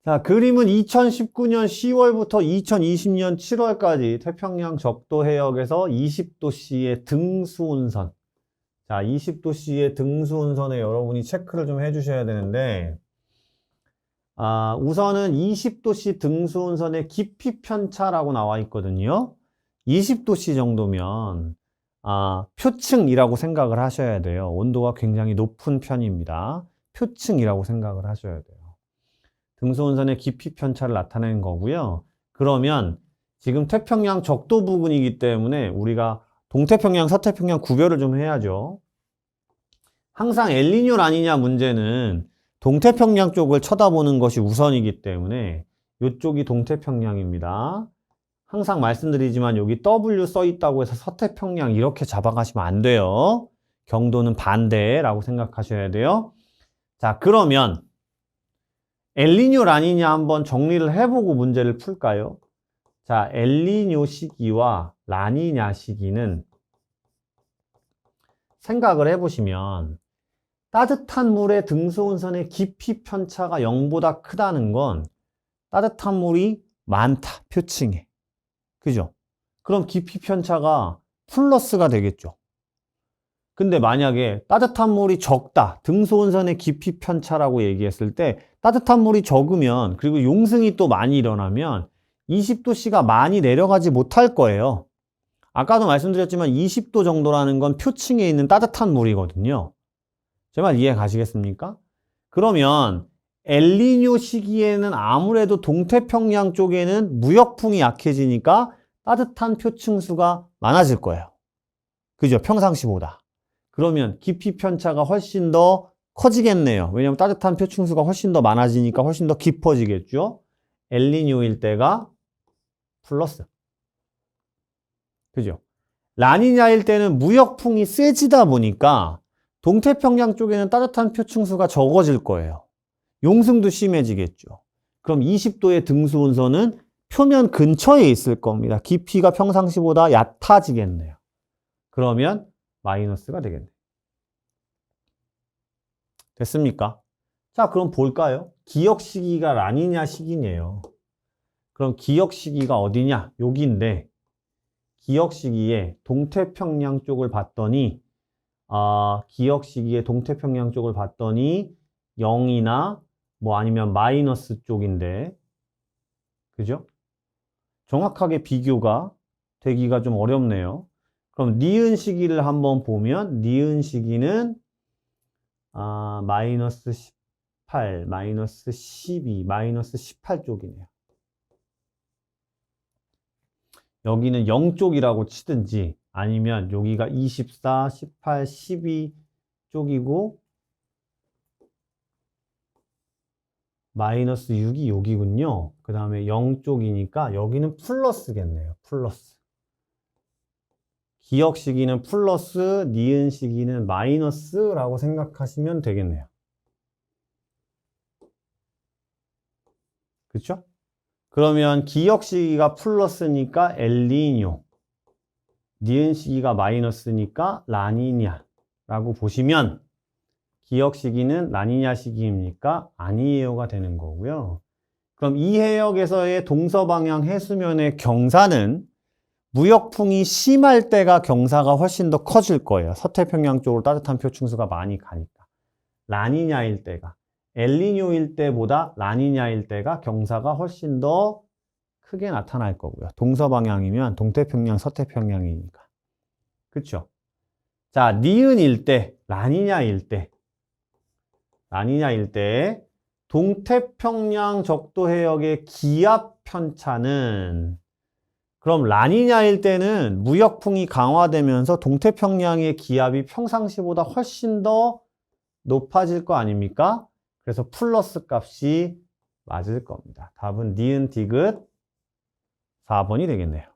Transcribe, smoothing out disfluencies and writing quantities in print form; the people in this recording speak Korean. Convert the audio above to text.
자, 그림은 2019년 10월부터 2020년 7월까지 태평양 적도 해역에서 20도씨의 등수운선. 자, 20도씨의 등수운선에 여러분이 체크를 좀 해주셔야 되는데, 우선은 20도씨 등수운선의 깊이 편차라고 나와 있거든요. 20도씨 정도면, 표층이라고 생각을 하셔야 돼요. 온도가 굉장히 높은 편입니다. 표층이라고 생각을 하셔야 돼요. 등수운선의 깊이 편차를 나타내는 거고요. 그러면 지금 태평양 적도 부근이기 때문에 우리가 동태평양, 서태평양 구별을 좀 해야죠. 항상 엘니뇨 라니냐 문제는 동태평양 쪽을 쳐다보는 것이 우선이기 때문에 이쪽이 동태평양입니다. 항상 말씀드리지만 여기 W 써 있다고 해서 서태평양 이렇게 잡아가시면 안 돼요. 경도는 반대라고 생각하셔야 돼요. 자, 그러면 엘니뇨 라니냐 한번 정리를 해보고 문제를 풀까요? 자, 엘니뇨 시기와 라니냐 시기는 생각을 해보시면 따뜻한 물의 등수운선의 깊이 편차가 0보다 크다는 건 따뜻한 물이 많다, 표층에. 그죠? 그럼 깊이 편차가 플러스가 되겠죠. 근데 만약에 따뜻한 물이 적다, 등수운선의 깊이 편차라고 얘기했을 때 따뜻한 물이 적으면, 그리고 용승이 또 많이 일어나면 20도씨가 많이 내려가지 못할 거예요. 아까도 말씀드렸지만 20도 정도라는 건 표층에 있는 따뜻한 물이거든요. 제 말 이해 가시겠습니까? 그러면 엘니뇨 시기에는 아무래도 동태평양 쪽에는 무역풍이 약해지니까 따뜻한 표층수가 많아질 거예요. 그죠? 평상시보다. 그러면 깊이 편차가 훨씬 더 커지겠네요. 왜냐하면 따뜻한 표층수가 훨씬 더 많아지니까 훨씬 더 깊어지겠죠. 엘니뇨일 때가 플러스. 그죠? 라니냐일 때는 무역풍이 세지다 보니까 동태평양 쪽에는 따뜻한 표층수가 적어질 거예요. 용승도 심해지겠죠. 그럼 20도의 등수운선은 표면 근처에 있을 겁니다. 깊이가 평상시보다 얕아지겠네요. 그러면 마이너스가 되겠네요. 됐습니까? 자, 그럼 볼까요? 기역 시기가 라니냐 시기네요. 그럼 기역 시기가 어디냐? 여기인데 기역 시기에 동태평양 쪽을 봤더니 기역 시기에 동태평양 쪽을 봤더니 0이나 뭐 아니면 마이너스 쪽인데 그죠? 정확하게 비교가 되기가 좀 어렵네요. 그럼 니은 시기를 한번 보면 니은 시기는 마이너스 18, 마이너스 12, 마이너스 18 쪽이네요. 여기는 0쪽이라고 치든지 아니면 여기가 24, 18, 12 쪽이고 마이너스 6이 여기군요. 그 다음에 0쪽이니까 여기는 플러스겠네요. 플러스. 기역 시기는 플러스, 니은 시기는 마이너스라고 생각하시면 되겠네요. 그렇죠? 그러면 기역 시기가 플러스니까 엘니뇨, 니은 시기가 마이너스니까 라니냐라고 보시면 기역 시기는 라니냐 시기입니까? 아니에요가 되는 거고요. 그럼 이 해역에서의 동서방향 해수면의 경사는 무역풍이 심할 때가 경사가 훨씬 더 커질 거예요. 서태평양 쪽으로 따뜻한 표층수가 많이 가니까. 라니냐일 때가. 엘니뇨일 때보다 라니냐일 때가 경사가 훨씬 더 크게 나타날 거고요. 동서방향이면 동태평양, 서태평양이니까. 그렇죠? 자, 니은일 때, 라니냐일 때 동태평양 적도 해역의 기압 편차는 그럼 라니냐일 때는 무역풍이 강화되면서 동태평양의 기압이 평상시보다 훨씬 더 높아질 거 아닙니까? 그래서 플러스 값이 맞을 겁니다. 답은 니은 디귿 4번이 되겠네요.